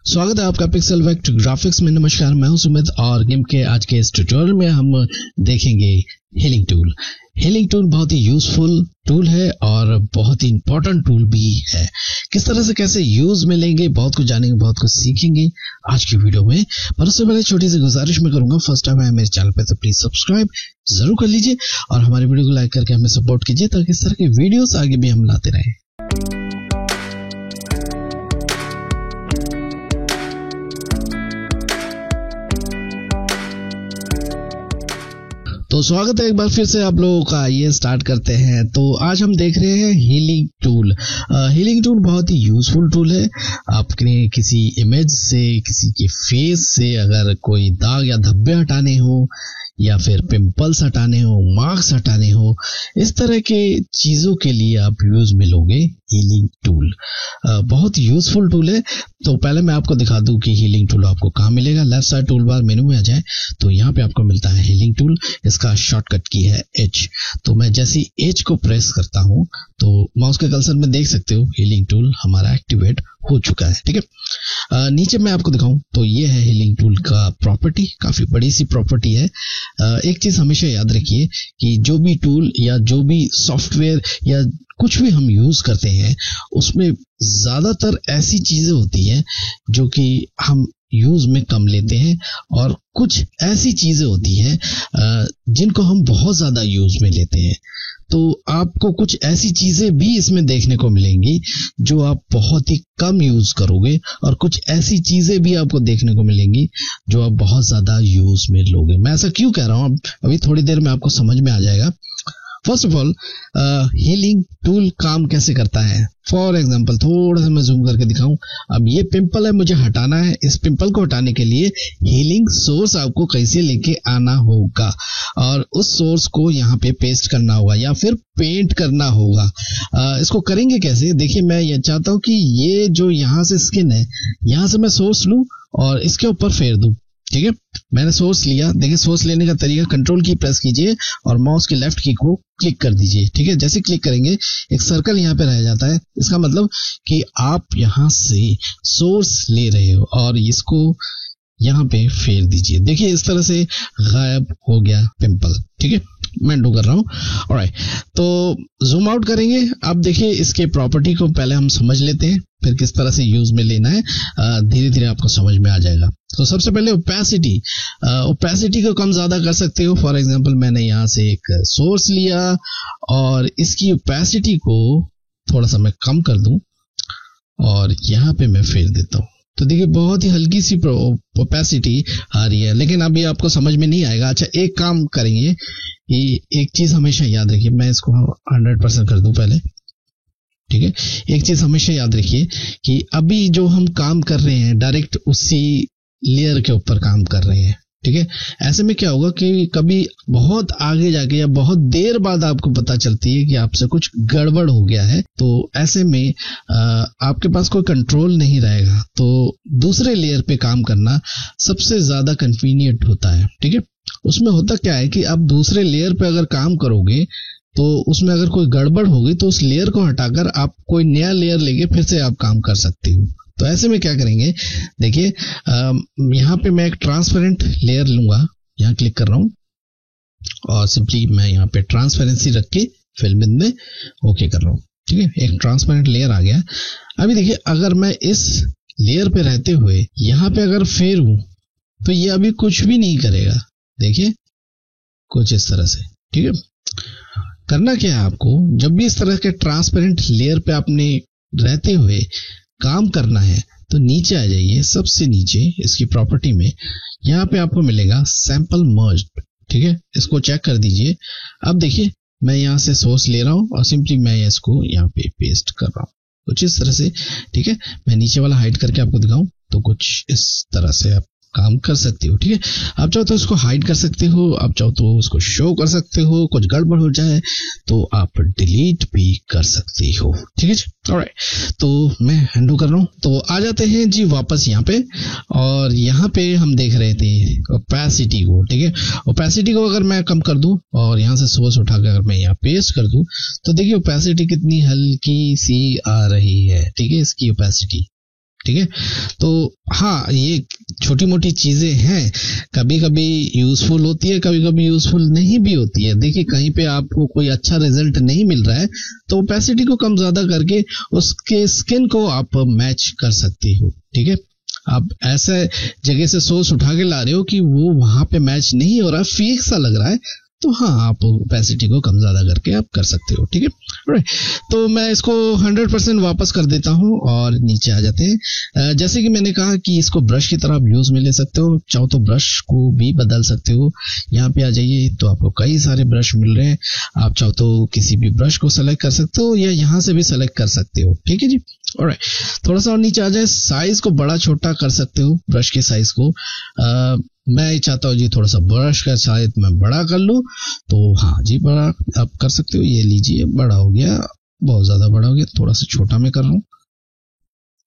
स्वागत है आपका पिक्सल वेक्टर ग्राफिक्स में। नमस्कार, मैं हूं सुमित और गेम के आज के इस ट्यूटोरियल में हम देखेंगे हीलिंग टूल। हीलिंग टूल बहुत ही यूजफुल टूल है और बहुत ही इंपॉर्टेंट टूल भी है। किस तरह से कैसे यूज में लेंगे, बहुत कुछ जानेंगे, बहुत कुछ सीखेंगे आज की वीडियो में। पर उससे पहले छोटी सी गुजारिश मैं करूंगा, फर्स्ट टाइम है मेरे चैनल पे तो प्लीज सब्सक्राइब जरूर कर लीजिए और हमारे वीडियो को लाइक करके हमें सपोर्ट कीजिए ताकि इस तरह के वीडियोस आगे भी हम लाते रहें। तो स्वागत है एक बार फिर से आप लोगों का। ये स्टार्ट करते हैं। तो आज हम देख रहे हैं हीलिंग टूल। हीलिंग टूल बहुत ही यूजफुल टूल है। आपने किसी इमेज से, किसी के फेस से अगर कोई दाग या धब्बे हटाने हो या फिर पिंपल्स हटाने हो, मार्क्स हटाने हो, इस तरह के चीजों के लिए आप यूज में लोगे हीलिंग टूल। बहुत यूजफुल टूल है। तो पहले मैं आपको दिखा दूं कि हीलिंग टूल आपको कहाँ मिलेगा। लेफ्ट साइड टूल बार मेनू में आ जाए तो यहाँ पे आपको मिलता है हीलिंग टूल। इसका शॉर्टकट की है H। तो मैं जैसे H को प्रेस करता हूं तो माउस के कर्सर में देख सकते हो हीलिंग टूल हमारा एक्टिवेट हो चुका है। ठीक है, नीचे मैं आपको दिखाऊं तो ये है हीलिंग टूल का प्रॉपर्टी। काफी बड़ी सी प्रॉपर्टी है। एक चीज हमेशा याद रखिए कि जो भी टूल या जो भी सॉफ्टवेयर या कुछ भी हम यूज करते हैं उसमें ज्यादातर ऐसी चीजें होती हैं जो कि हम यूज में कम लेते हैं और कुछ ऐसी चीजें होती हैं जिनको हम बहुत ज्यादा यूज में लेते हैं। तो आपको कुछ ऐसी चीजें भी इसमें देखने को मिलेंगी जो आप बहुत ही कम यूज करोगे और कुछ ऐसी चीजें भी आपको देखने को मिलेंगी जो आप बहुत ज्यादा यूज में लोगे। मैं ऐसा क्यों कह रहा हूं अभी थोड़ी देर में आपको समझ में आ जाएगा। First of all, healing tool काम कैसे करता है। फॉर एग्जाम्पल थोड़ा सा मैं जूम करके दिखाऊं। अब ये पिंपल है, मुझे हटाना है। इस पिंपल को हटाने के लिए हीलिंग सोर्स आपको कैसे लेके आना होगा और उस सोर्स को यहाँ पे पेस्ट करना होगा या फिर पेंट करना होगा। इसको करेंगे कैसे, देखिए मैं ये चाहता हूं कि ये जो यहाँ से स्किन है, यहाँ से मैं सोर्स लूं और इसके ऊपर फेर दूं। ठीक है, मैंने सोर्स लिया। देखिए सोर्स लेने का तरीका, कंट्रोल की प्रेस कीजिए और माउस की लेफ्ट की को क्लिक कर दीजिए। ठीक है, जैसे क्लिक करेंगे एक सर्कल यहाँ पे रह जाता है। इसका मतलब कि आप यहाँ से सोर्स ले रहे हो और इसको यहाँ पे फेर दीजिए। देखिए इस तरह से गायब हो गया पिंपल। ठीक है, मैं डू कर रहा हूं। ऑलराइट, तो जूम आउट करेंगे। अब देखिए इसके प्रॉपर्टी को पहले हम समझ लेते हैं, फिर किस तरह से यूज में लेना है धीरे धीरे आपको समझ में आ जाएगा। तो सबसे पहले ओपेसिटी को कम ज्यादा कर सकते हो। फॉर एग्जांपल मैंने यहाँ से एक सोर्स लिया और इसकी ओपेसिटी को थोड़ा सा मैं कम कर दूं और यहाँ पे मैं फेर देता हूँ। तो देखिए बहुत ही हल्की सी ओपेसिटी आ रही है, लेकिन अभी आपको समझ में नहीं आएगा। अच्छा, एक काम करेंगे कि एक चीज हमेशा याद रखिए, मैं इसको 100% कर दूं पहले। ठीक है, एक चीज हमेशा याद रखिए कि अभी जो हम काम कर रहे हैं डायरेक्ट उसी लेयर के ऊपर काम कर रहे हैं। ठीक है, ऐसे में क्या होगा कि कभी बहुत आगे जाके या बहुत देर बाद आपको पता चलती है कि आपसे कुछ गड़बड़ हो गया है, तो ऐसे में आपके पास कोई कंट्रोल नहीं रहेगा। तो दूसरे लेयर पे काम करना सबसे ज्यादा कन्वीनियंट होता है। ठीक है, उसमें होता क्या है कि आप दूसरे लेयर पे अगर काम करोगे तो उसमें अगर कोई गड़बड़ होगी तो उस लेयर को हटाकर आप कोई नया लेयर लेके फिर से आप काम कर सकते हो। तो ऐसे में क्या करेंगे, देखिए यहाँ पे मैं एक ट्रांसपेरेंट लेयर लूंगा। यहाँ क्लिक कर रहा हूं और सिंपली मैं यहाँ पे ट्रांसपेरेंसी रख के फिल्म में ओके कर रहा हूं। ठीक है, एक ट्रांसपेरेंट लेयर आ गया। अभी देखिए अगर मैं इस लेयर पे रहते हुए यहाँ पे अगर फेरूं तो ये अभी कुछ भी नहीं करेगा। देखिए कुछ इस तरह से। ठीक है, करना क्या है आपको, जब भी इस तरह के ट्रांसपेरेंट लेयर पे आपने रहते हुए काम करना है तो नीचे आ जाइए, सबसे नीचे इसकी प्रॉपर्टी में यहाँ पे आपको मिलेगा सैंपल मर्ज्ड। ठीक है, इसको चेक कर दीजिए। अब देखिए मैं यहाँ से सोर्स ले रहा हूँ और सिंपली मैं इसको यहाँ पे पेस्ट कर रहा हूँ कुछ इस तरह से। ठीक है, मैं नीचे वाला हाइड करके आपको दिखाऊं तो कुछ इस तरह से आप काम कर सकते हो। ठीक है, आप चाहो तो इसको हाइड कर सकते हो, आप चाहो तो उसको शो कर सकते हो। कुछ गड़बड़ हो जाए तो आप डिलीट भी कर सकते हो। ठीक है जी, ऑलराइट, तो मैं हैंडल कर रहा हूं। तो आ जाते हैं जी वापस यहाँ पे और यहाँ पे हम देख रहे थे ओपेसिटी को। ठीक है, ओपेसिटी को अगर मैं कम कर दूं और यहाँ से सोर्स उठाकर अगर मैं यहाँ पेस्ट कर दूं तो देखिए ओपेसिटी कितनी हल्की सी आ रही है। ठीक है, इसकी ओपेसिटी ठीक है। तो हाँ, ये छोटी मोटी चीजें हैं, कभी कभी यूजफुल होती है, कभी कभी यूजफुल नहीं भी होती है। देखिए कहीं पे आपको कोई अच्छा रिजल्ट नहीं मिल रहा है तो ओपेसिटी को कम ज्यादा करके उसके स्किन को आप मैच कर सकते हो, ठीक है। आप ऐसे जगह से सोर्स उठा के ला रहे हो कि वो वहां पे मैच नहीं हो रहा, फेक सा लग रहा है, तो हाँ आप ओपेसिटी को कम ज्यादा करके आप कर सकते हो, ठीक है। राइट, तो मैं इसको 100% वापस कर देता हूं और नीचे आ जाते हैं। जैसे कि मैंने कहा कि इसको ब्रश की तरह आप यूज में ले सकते हो, चाहो तो ब्रश को भी बदल सकते हो। यहाँ पे आ जाइए तो आपको कई सारे ब्रश मिल रहे हैं, आप चाहो तो किसी भी ब्रश को सेलेक्ट कर सकते हो या यहाँ से भी सेलेक्ट कर सकते हो, ठीक है जी। ऑलराइट, थोड़ा सा और नीचे आ जाए, साइज को बड़ा छोटा कर सकते हो, ब्रश के साइज को। मैं चाहता हूँ जी थोड़ा सा ब्रश का साइज मैं बड़ा कर लूं, तो हाँ जी बड़ा आप कर सकते हो। ये लीजिए बड़ा हो गया, बहुत ज्यादा बड़ा हो गया, थोड़ा सा छोटा मैं कर रहा हूँ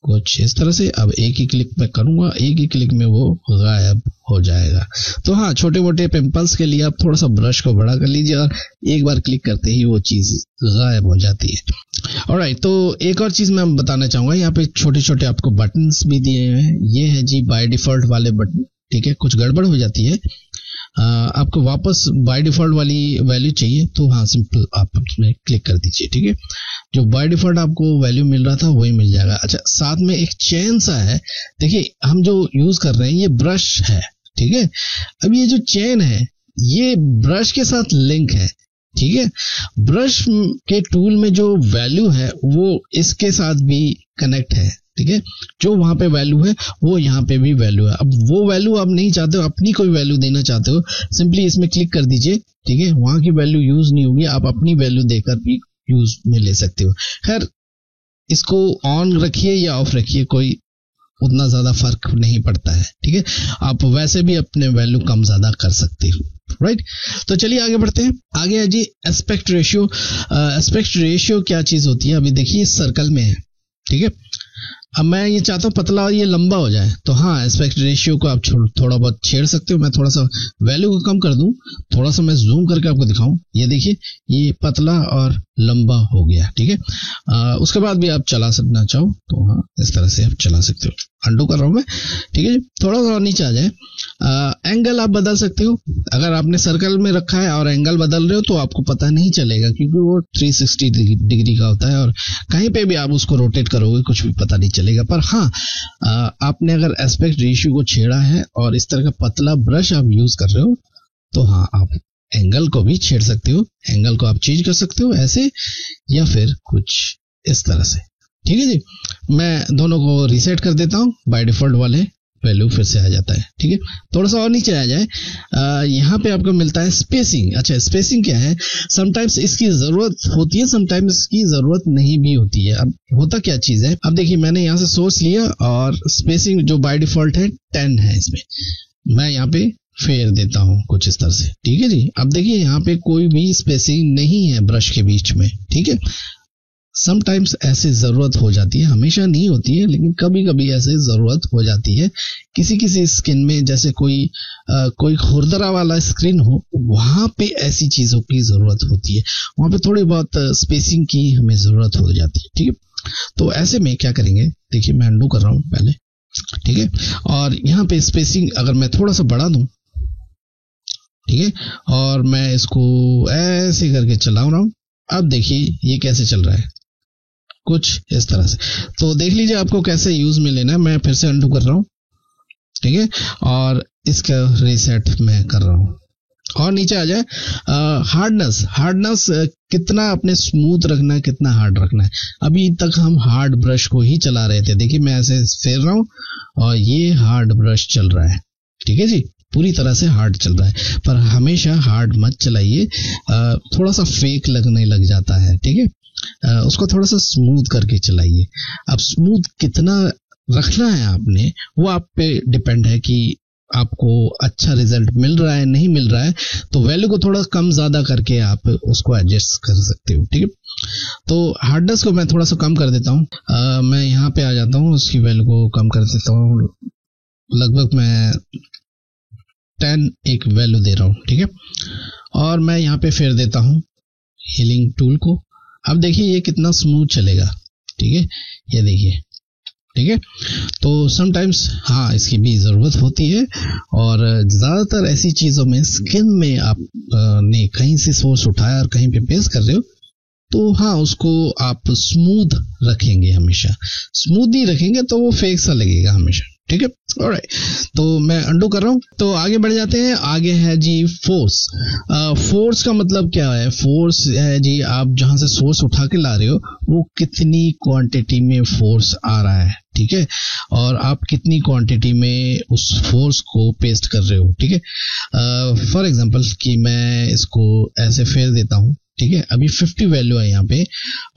कुछ इस तरह से। अब एक ही क्लिक में करूंगा, एक ही क्लिक में वो गायब हो जाएगा। तो हाँ, छोटे मोटे पिंपल्स के लिए आप थोड़ा सा ब्रश को बड़ा कर लीजिए और एक बार क्लिक करते ही वो चीज गायब हो जाती है। ऑलराइट, तो एक और चीज मैं बताना चाहूंगा, यहाँ पे छोटे छोटे आपको बटन्स भी दिए हुए हैं। ये है जी बाय डिफॉल्ट वाले बटन, ठीक है। कुछ गड़बड़ हो जाती है, आपको वापस बाय डिफॉल्ट वाली वैल्यू चाहिए तो हाँ सिंपल आप उसमें क्लिक कर दीजिए, ठीक है। जो बाय डिफॉल्ट आपको वैल्यू मिल रहा था वही मिल जाएगा। अच्छा, साथ में एक चेन सा है, देखिए हम जो यूज कर रहे हैं ये ब्रश है, ठीक है। अब ये जो चेन है ये ब्रश के साथ लिंक है, ठीक है। ब्रश के टूल में जो वैल्यू है वो इसके साथ भी कनेक्ट है, ठीक है। जो वहां पे वैल्यू है वो यहाँ पे भी वैल्यू है। अब वो वैल्यू आप नहीं चाहते हो, अपनी कोई वैल्यू देना चाहते हो, सिंपली इसमें क्लिक कर दीजिए, ठीक है। वहां की वैल्यू यूज नहीं होगी, आप अपनी वैल्यू देकर भी यूज में ले सकते हो। खैर, इसको ऑन रखिए या ऑफ रखिए, कोई उतना ज्यादा फर्क नहीं पड़ता है, ठीक है। आप वैसे भी अपने वैल्यू कम ज्यादा कर सकते हो, राइट। तो चलिए आगे बढ़ते हैं। आगे है जी एस्पेक्ट रेशियो। एस्पेक्ट रेशियो क्या चीज होती है, अभी देखिए सर्कल में है, ठीक है। अब मैं ये चाहता हूं पतला और ये लंबा हो जाए, तो हाँ एस्पेक्ट रेशियो को आप थोड़ा बहुत छेड़ सकते हो। मैं थोड़ा सा वैल्यू को कम कर दूं, थोड़ा सा मैं जूम करके आपको दिखाऊं, ये देखिए ये पतला और लंबा हो गया, ठीक है। उसके बाद भी आप चला सकना चाहो तो हाँ इस तरह से आप चला सकते हो। अंडू कर रहा हूं मैं, ठीक है। थोड़ा सा और नीचे आ जाए, एंगल आप बदल सकते हो। अगर आपने सर्कल में रखा है और एंगल बदल रहे हो तो आपको पता नहीं चलेगा, क्योंकि वो 360 डिग्री का होता है और कहीं पे भी आप उसको रोटेट करोगे कुछ भी पता नहीं चलेगा। पर हाँ, आपने अगर एस्पेक्ट रेशियो को छेड़ा है और इस तरह का पतला ब्रश आप यूज कर रहे हो तो हाँ आप एंगल को भी छेड़ सकते हो। एंगल को आप चेंज कर सकते हो ऐसे या फिर कुछ इस तरह से, ठीक है जी। मैं दोनों को रीसेट कर देता हूं, बाय डिफॉल्ट वाले वैल्यू फिर से आ जाता है, ठीक है। थोड़ा सा और नीचे आ जाए, यहाँ पे आपको मिलता है स्पेसिंग। अच्छा, स्पेसिंग क्या है, समटाइम्स इसकी जरूरत होती है, समटाइम्स इसकी जरूरत नहीं भी होती है। अब होता क्या चीज है, अब देखिए मैंने यहाँ से सोर्स लिया और स्पेसिंग जो बाय डिफॉल्ट है 10 है, इसमें मैं यहाँ पे फेर देता हूं कुछ इस तरह से, ठीक है जी। अब देखिए यहाँ पे कोई भी स्पेसिंग नहीं है ब्रश के बीच में, ठीक है। समटाइम्स ऐसे जरूरत हो जाती है, हमेशा नहीं होती है लेकिन कभी कभी ऐसे जरूरत हो जाती है। किसी किसी स्किन में जैसे कोई खुरदरा वाला स्किन हो, वहां पे ऐसी चीजों की जरूरत होती है, वहां पे थोड़ी बहुत स्पेसिंग की हमें जरूरत हो जाती है, ठीक है। तो ऐसे में क्या करेंगे, देखिए मैं अंडू कर रहा हूं पहले, ठीक है। और यहाँ पे स्पेसिंग अगर मैं थोड़ा सा बढ़ा दूं, ठीक है, और मैं इसको ऐसे करके चला रहा हूं, अब देखिए ये कैसे चल रहा है, कुछ इस तरह से। तो देख लीजिए आपको कैसे यूज में लेना है। मैं फिर से अंडू कर रहा हूं, ठीक है, और इसका रीसेट मैं कर रहा हूं। और नीचे आ जाए हार्डनेस कितना अपने स्मूथ रखना है, कितना हार्ड रखना है। अभी तक हम हार्ड ब्रश को ही चला रहे थे, देखिए मैं ऐसे फेर रहा हूं और ये हार्ड ब्रश चल रहा है, ठीक है जी, पूरी तरह से हार्ड चल रहा है। पर हमेशा हार्ड मत चलाइए, थोड़ा सा फेक लगने लग जाता है, ठीक है। उसको थोड़ा सा स्मूथ करके चलाइए। अब स्मूथ कितना रखना है आपने, वो आप पे डिपेंड है कि आपको अच्छा रिजल्ट मिल रहा है नहीं मिल रहा है, तो वैल्यू को थोड़ा कम ज्यादा करके आप उसको एडजस्ट कर सकते हो, ठीक है। तो हार्डनेस को मैं थोड़ा सा कम कर देता हूं, मैं यहाँ पे आ जाता हूं, उसकी वैल्यू को कम कर देता हूं, लगभग मैं 10 एक वैल्यू दे रहा हूं, ठीक है। और मैं यहाँ पे फेर देता हूं हीलिंग टूल को। अब देखिए ये कितना स्मूथ चलेगा, ठीक है, ये देखिए ठीक है। तो समटाइम्स हाँ इसकी भी ज़रूरत होती है, और ज़्यादातर ऐसी चीज़ों में स्किन में आप ने कहीं से सोर्स उठाया और कहीं पे पेस्ट कर रहे हो, तो हाँ उसको आप स्मूथ रखेंगे, हमेशा स्मूथ नहीं रखेंगे तो वो फेक सा लगेगा हमेशा, ठीक है। ऑलराइट, तो मैं अंडू कर रहा हूँ, तो आगे बढ़ जाते हैं। आगे है जी फोर्स। फोर्स का मतलब क्या है? फोर्स है जी आप जहां से सोर्स उठा के ला रहे हो वो कितनी क्वांटिटी में फोर्स आ रहा है, ठीक है, और आप कितनी क्वांटिटी में उस फोर्स को पेस्ट कर रहे हो, ठीक है। फॉर एग्जांपल कि मैं इसको ऐसे फेर देता हूँ, ठीक है, अभी 50 वैल्यू है यहाँ पे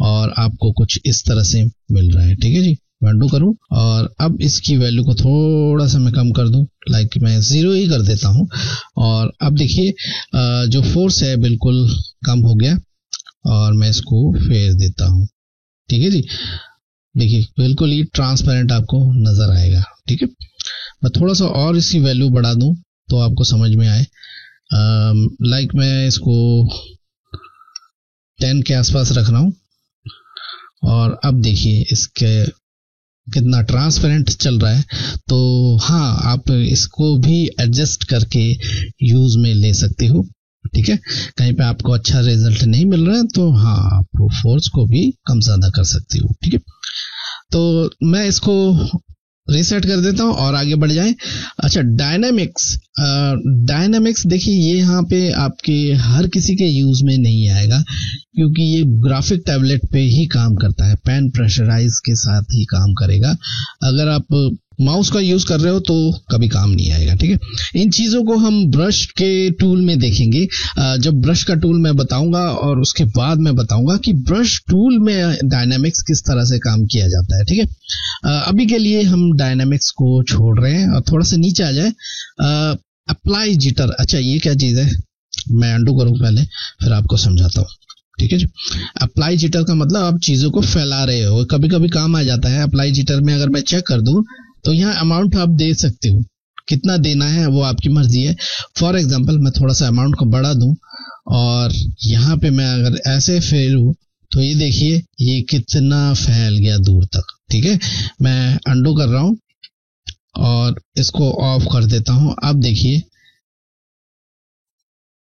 और आपको कुछ इस तरह से मिल रहा है, ठीक है जी। अंडू करूं और अब इसकी वैल्यू को थोड़ा सा मैं कम कर दूं, लाइक मैं 0 ही कर देता हूं, और अब देखिए जो फोर्स है बिल्कुल कम हो गया और मैं इसको फेर देता हूं, ठीक है जी। देखिए बिल्कुल ही ट्रांसपेरेंट आपको नजर आएगा, ठीक है। मैं थोड़ा सा और इसकी वैल्यू बढ़ा दूं तो आपको समझ में आए, लाइक मैं इसको 10 के आसपास रख रहा हूं, और अब देखिए इसके कितना ट्रांसपेरेंट चल रहा है। तो हाँ आप इसको भी एडजस्ट करके यूज में ले सकते हो, ठीक है। कहीं पे आपको अच्छा रिजल्ट नहीं मिल रहा है तो हाँ आप फोर्स को भी कम ज्यादा कर सकते हो, ठीक है। तो मैं इसको रीसेट कर देता हूं और आगे बढ़ जाएं। अच्छा, डायनामिक्स देखिए ये यहाँ पे आपके हर किसी के यूज में नहीं आएगा, क्योंकि ये ग्राफिक टैबलेट पे ही काम करता है, पेन प्रेशराइज के साथ ही काम करेगा। अगर आप माउस का यूज कर रहे हो तो कभी काम नहीं आएगा, ठीक है। इन चीजों को हम ब्रश के टूल में देखेंगे, जब ब्रश का टूल मैं बताऊंगा और उसके बाद मैं बताऊंगा कि ब्रश टूल में डायनामिक्स किस तरह से काम किया जाता है, ठीक है। अभी के लिए हम डायनामिक्स को छोड़ रहे हैं और थोड़ा सा नीचे आ जाए। अप्लाई जिटर, अच्छा ये क्या चीज है, मैं अंडू करूं पहले फिर आपको समझाता हूँ, ठीक है जी। अप्लाई जिटर का मतलब आप चीजों को फैला रहे हो, कभी कभी काम आ जाता है। अप्लाई जिटर में अगर मैं चेक कर दूं तो यहाँ अमाउंट आप दे सकते हो, कितना देना है वो आपकी मर्जी है। फॉर एग्जांपल मैं थोड़ा सा अमाउंट को बढ़ा दूं और यहाँ पे मैं अगर ऐसे फेरूं तो ये देखिए ये कितना फैल गया दूर तक, ठीक है। मैं अंडू कर रहा हूं और इसको ऑफ कर देता हूं। अब देखिए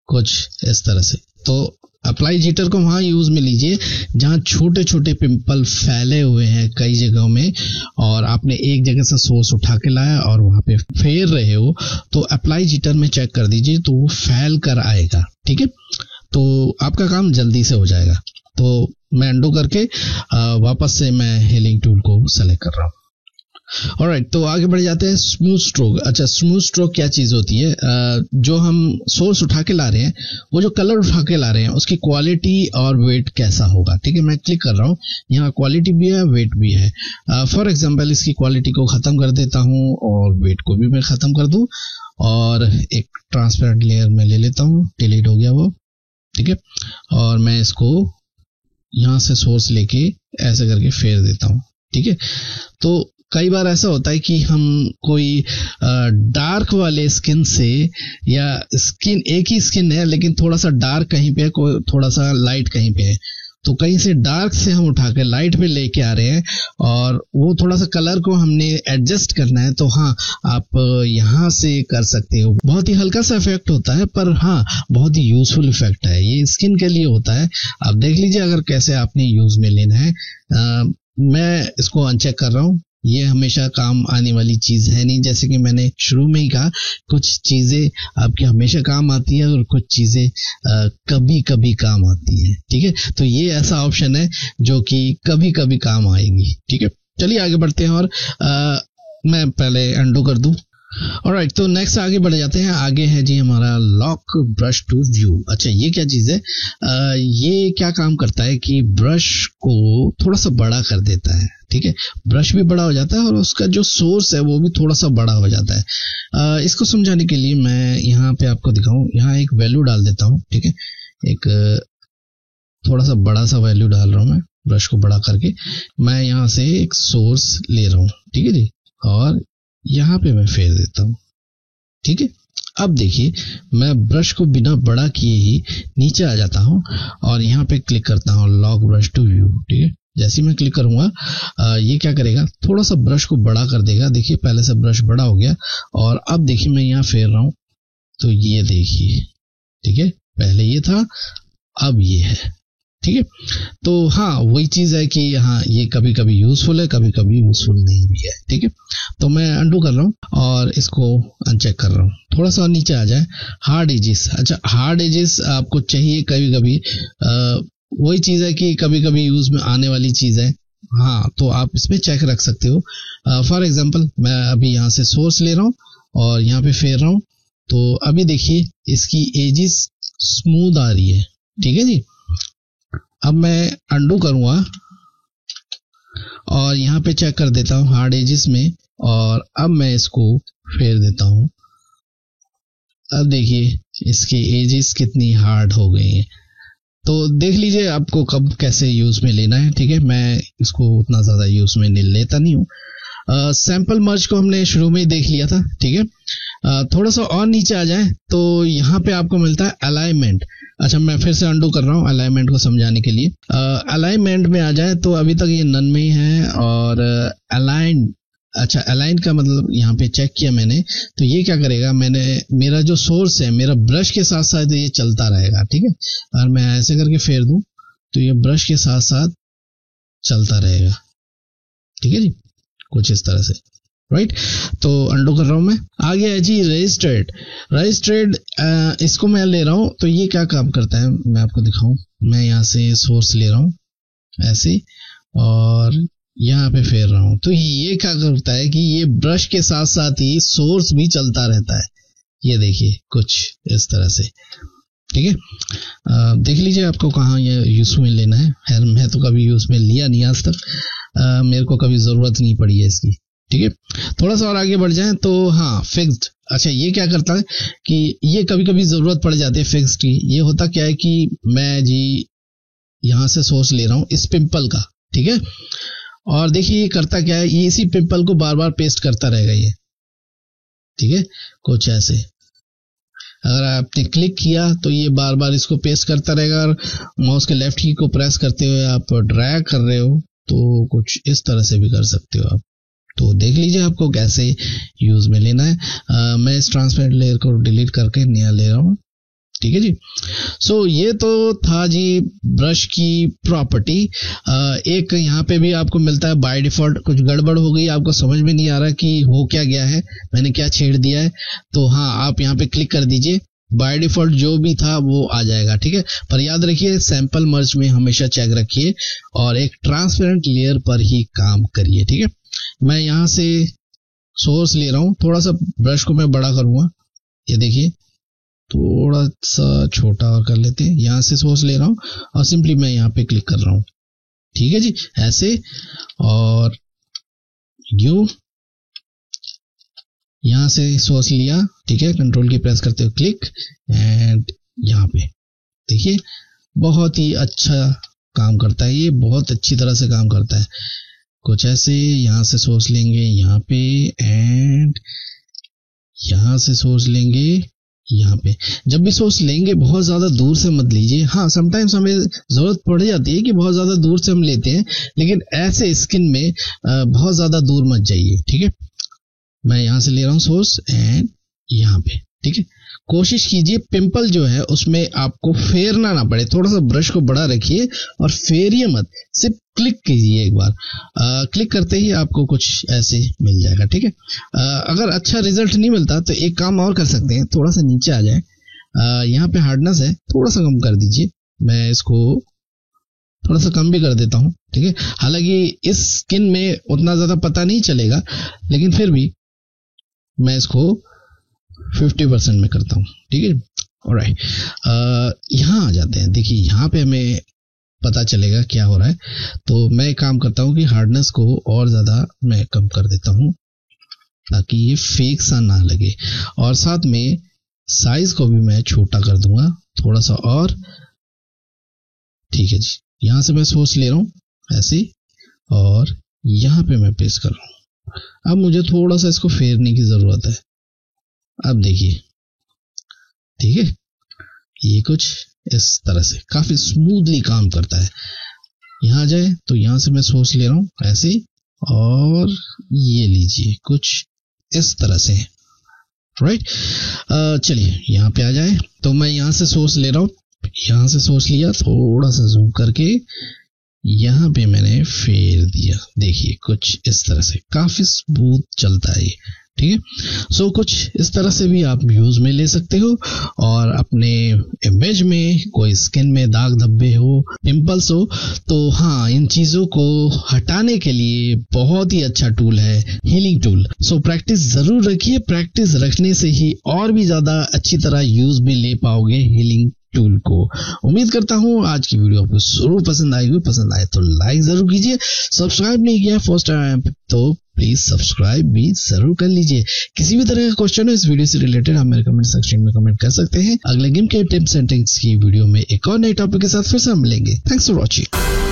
कुछ इस तरह से। तो अप्लाई जिटर को वहां यूज में लीजिए जहां छोटे छोटे पिंपल फैले हुए हैं कई जगहों में, और आपने एक जगह से सोर्स उठा के लाया और वहां पे फेर रहे हो, तो अप्लाई जिटर में चेक कर दीजिए तो वो फैल कर आएगा, ठीक है। तो आपका काम जल्दी से हो जाएगा। तो मैं अंडू करके वापस से मैं हीलिंग टूल को सेलेक्ट कर रहा हूँ। ऑलराइट, तो आगे बढ़ जाते हैं। Smooth stroke. अच्छा, स्मूथ स्ट्रोक क्या चीज होती है? जो हम सोर्स उठा के ला रहे हैं, वो जो कलर उठा के ला रहे हैं उसकी क्वालिटी और वेट कैसा होगा, ठीक है। मैं क्लिक कर रहा हूँ, यहाँ क्वालिटी भी है वेट भी है। फॉर एग्जांपल इसकी क्वालिटी को खत्म कर देता हूँ और वेट को भी मैं खत्म कर दूं, और एक ट्रांसपेरेंट लेयर में ले लेता हूँ, डिलीट हो गया वो, ठीक है। और मैं इसको यहाँ से सोर्स लेके ऐसे करके फेर देता हूँ, ठीक है। तो कई बार ऐसा होता है कि हम कोई डार्क वाले स्किन से, या स्किन एक ही स्किन है लेकिन थोड़ा सा डार्क कहीं पे है, कोई थोड़ा सा लाइट कहीं पे है, तो कहीं से डार्क से हम उठा के लाइट पे लेके आ रहे हैं और वो थोड़ा सा कलर को हमने एडजस्ट करना है, तो हाँ आप यहाँ से कर सकते हो। बहुत ही हल्का सा इफेक्ट होता है, पर हाँ बहुत ही यूजफुल इफेक्ट है, ये स्किन के लिए होता है। आप देख लीजिए अगर कैसे आपने यूज में लेना है। मैं इसको अनचेक कर रहा हूँ, ये हमेशा काम आने वाली चीज है नहीं, जैसे कि मैंने शुरू में ही कहा, कुछ चीजें आपके हमेशा काम आती है और कुछ चीजें कभी कभी काम आती है, ठीक है। तो ये ऐसा ऑप्शन है जो कि कभी कभी काम आएगी, ठीक है। चलिए आगे बढ़ते हैं और मैं पहले अंडू कर दूं। ऑलराइट, तो नेक्स्ट आगे बढ़ जाते हैं। आगे है जी हमारा लॉक ब्रश टू व्यू। अच्छा, ये क्या चीज है? ये क्या काम करता है कि ब्रश को थोड़ा सा बड़ा कर देता है, ठीक है। ब्रश भी बड़ा हो जाता है और उसका जो सोर्स है वो भी थोड़ा सा बड़ा हो जाता है। इसको समझाने के लिए मैं यहाँ पे आपको दिखाऊं, यहाँ एक वैल्यू डाल देता हूँ, ठीक है। एक थोड़ा सा बड़ा सा वैल्यू डाल रहा हूँ मैं, ब्रश को बड़ा करके मैं यहाँ से एक सोर्स ले रहा हूँ, ठीक है जी, और यहाँ पे मैं फेर देता हूँ, ठीक है। अब देखिए मैं ब्रश को बिना बड़ा किए ही नीचे आ जाता हूँ और यहाँ पे क्लिक करता हूँ लॉक ब्रश टू व्यू, ठीक है। जैसे ही मैं क्लिक करूंगा ये क्या करेगा, थोड़ा सा ब्रश को बड़ा कर देगा। देखिए पहले से ब्रश बड़ा हो गया, और अब देखिए मैं यहाँ फेर रहा हूं तो ये देखिए, ठीक है, पहले ये था अब ये है, ठीक है। तो हाँ वही चीज है कि हाँ ये कभी कभी यूजफुल है, कभी कभी यूजफुल नहीं भी है, ठीक है। तो मैं अंडू कर रहा हूँ और इसको अनचेक कर रहा हूँ। थोड़ा सा नीचे आ जाए, हार्ड एजेस। अच्छा, हार्ड एजेस आपको चाहिए कभी कभी, वही चीज है कि कभी कभी यूज में आने वाली चीज है, हाँ, तो आप इसमें चेक रख सकते हो। फॉर एग्जाम्पल मैं अभी यहाँ से सोर्स ले रहा हूँ और यहाँ पे फेर रहा हूँ, तो अभी देखिए इसकी एजेस स्मूथ आ रही है, ठीक है जी। अब मैं अंडू करूंगा और यहाँ पे चेक कर देता हूँ हार्ड एजेस में, और अब मैं इसको फेर देता हूँ। अब देखिए इसके एजेस कितनी हार्ड हो गई हैं। तो देख लीजिए आपको कब कैसे यूज में लेना है, ठीक है। मैं इसको उतना ज्यादा यूज में लेता नहीं हूँ। सैंपल मर्ज को हमने शुरू में ही देख लिया था, ठीक है। थोड़ा सा और नीचे आ जाए तो यहाँ पे आपको मिलता है अलाइनमेंट। अच्छा, मैं फिर से अंडू कर रहा हूँ अलाइनमेंट को समझाने के लिए। अलाइनमेंट में आ जाए तो अभी तक ये नन में ही है, और अलाइन, अच्छा अलाइन का मतलब यहाँ पे चेक किया मैंने, तो ये क्या करेगा, मेरा जो सोर्स है मेरा ब्रश के साथ साथ ये चलता रहेगा, ठीक है। और मैं ऐसे करके फेर दूं तो ये ब्रश के साथ साथ चलता रहेगा, ठीक है जी, कुछ इस तरह से, राइट। तो अंडू कर रहा हूं मैं। आगे है जी रजिस्ट्रेड। इसको मैं ले रहा हूं तो ये क्या काम करता है मैं आपको दिखाऊं। मैं यहाँ से सोर्स ले रहा हूं ऐसे, और यहाँ पे फेर रहा हूं, तो ये क्या करता है कि ये ब्रश के साथ साथ ही सोर्स भी चलता रहता है। ये देखिए कुछ इस तरह से, ठीक है। देख लीजिए आपको कहाँ ये यूज में लेना है। खैर मैं तो कभी यूज में लिया नहीं आज तक, मेरे को कभी जरूरत नहीं पड़ी है इसकी, ठीक है। थोड़ा सा और आगे बढ़ जाए तो हाँ फिक्स्ड। अच्छा, ये क्या करता है कि ये कभी कभी जरूरत पड़ जाती है फिक्स्ड की। ये होता क्या है कि मैं जी यहाँ से सोर्स ले रहा हूँ इस पिंपल का, ठीक है, और देखिए ये करता क्या है, ये इसी पिंपल को बार बार पेस्ट करता रहेगा ये, ठीक है, कुछ ऐसे। अगर आपने क्लिक किया तो ये बार बार इसको पेस्ट करता रहेगा, और माउस के लेफ्ट की को प्रेस करते हुए आप ड्रैग कर रहे हो तो कुछ इस तरह से भी कर सकते हो आप। तो देख लीजिए आपको कैसे यूज में लेना है। मैं इस ट्रांसपेरेंट लेयर को डिलीट करके नया ले रहा हूँ, ठीक है जी। सो ये तो था जी ब्रश की प्रॉपर्टी। एक यहाँ पे भी आपको मिलता है बाय डिफॉल्ट। कुछ गड़बड़ हो गई, आपको समझ में नहीं आ रहा कि हो क्या गया है, मैंने क्या छेड़ दिया है, तो हाँ आप यहाँ पे क्लिक कर दीजिए, बाय डिफॉल्ट जो भी था वो आ जाएगा, ठीक है। पर याद रखिए सैंपल मर्ज में हमेशा चेक रखिए और एक ट्रांसपेरेंट लेयर पर ही काम करिए, ठीक है। मैं यहाँ से सोर्स ले रहा हूँ, थोड़ा सा ब्रश को मैं बड़ा करूंगा, ये देखिए थोड़ा सा छोटा और कर लेते हैं। यहाँ से सोर्स ले रहा हूँ और सिंपली मैं यहाँ पे क्लिक कर रहा हूँ, ठीक है जी, ऐसे। और यूं यहाँ से सोर्स लिया, ठीक है, कंट्रोल की प्रेस करते हुए क्लिक, एंड यहाँ पे देखिए बहुत ही अच्छा काम करता है, ये बहुत अच्छी तरह से काम करता है। कुछ ऐसे यहाँ से सोर्स लेंगे यहाँ पे, एंड यहाँ से सोर्स लेंगे यहाँ पे। जब भी सोर्स लेंगे बहुत ज्यादा दूर से मत लीजिए। हाँ समटाइम्स हमें जरूरत पड़ जाती है कि बहुत ज्यादा दूर से हम लेते हैं, लेकिन ऐसे स्किन में बहुत ज्यादा दूर मत जाइए, ठीक है। मैं यहाँ से ले रहा हूँ सोर्स एंड यहाँ पे, ठीक है। कोशिश कीजिए पिंपल जो है उसमें आपको फेरना ना पड़े, थोड़ा सा ब्रश को बड़ा रखिए और फेरिए मत, सिर्फ क्लिक कीजिए एक बार। क्लिक करते ही आपको कुछ ऐसे मिल जाएगा, ठीक है। अगर अच्छा रिजल्ट नहीं मिलता तो एक काम और कर सकते हैं, थोड़ा सा नीचे आ जाए, यहाँ पे हार्डनेस है थोड़ा सा कम कर दीजिए, मैं इसको थोड़ा सा कम भी कर देता हूँ, ठीक है। हालांकि इस स्किन में उतना ज्यादा पता नहीं चलेगा, लेकिन फिर भी मैं इसको 50% में करता हूँ, ठीक है। ऑलराइट, यहाँ आ जाते हैं। देखिए यहाँ पे हमें पता चलेगा क्या हो रहा है। तो मैं एक काम करता हूँ कि हार्डनेस को और ज्यादा मैं कम कर देता हूँ ताकि ये फेक सा ना लगे, और साथ में साइज को भी मैं छोटा कर दूंगा थोड़ा सा और, ठीक है जी। यहाँ से मैं सोर्स ले रहा हूँ ऐसे, और यहाँ पे मैं पेस्ट कर रहा हूँ। अब मुझे थोड़ा सा इसको फेरने की जरूरत है। अब देखिए, ठीक है, ये कुछ इस तरह से काफी स्मूथली काम करता है। यहाँ जाए तो यहाँ से मैं सोर्स ले रहा हूँ ऐसे, और ये लीजिए कुछ इस तरह से, राइट। चलिए यहाँ पे आ जाए तो मैं यहाँ से सोर्स ले रहा हूँ, यहाँ से सोर्स लिया, थोड़ा सा जूम करके यहाँ पे मैंने फेर दिया, देखिए कुछ इस तरह से, काफी स्मूथ चलता है ये, ठीक है। सो कुछ इस तरह से भी आप यूज में ले सकते हो। और अपने इमेज में कोई स्किन में दाग धब्बे हो, पिंपल्स हो, तो हाँ, इन चीजों को हटाने के लिए बहुत ही अच्छा टूल है हीलिंग टूल। सो प्रैक्टिस जरूर रखिए, प्रैक्टिस रखने से ही और भी ज्यादा अच्छी तरह यूज में ले पाओगे हीलिंग टूल को। उम्मीद करता हूँ आज की वीडियो आपको जरूर पसंद आएगी, पसंद आए तो लाइक जरूर कीजिए, सब्सक्राइब नहीं किया फर्स्ट टाइम तो प्लीज सब्सक्राइब भी जरूर कर लीजिए। किसी भी तरह का क्वेश्चन हो इस वीडियो से रिलेटेड आप मेरे कमेंट सेक्शन में कमेंट कर सकते हैं। अगले गेम के टिप्स एंड ट्रिक्स की वीडियो में एक और नए टॉपिक के साथ फिर से हम मिलेंगे। Thanks for watching.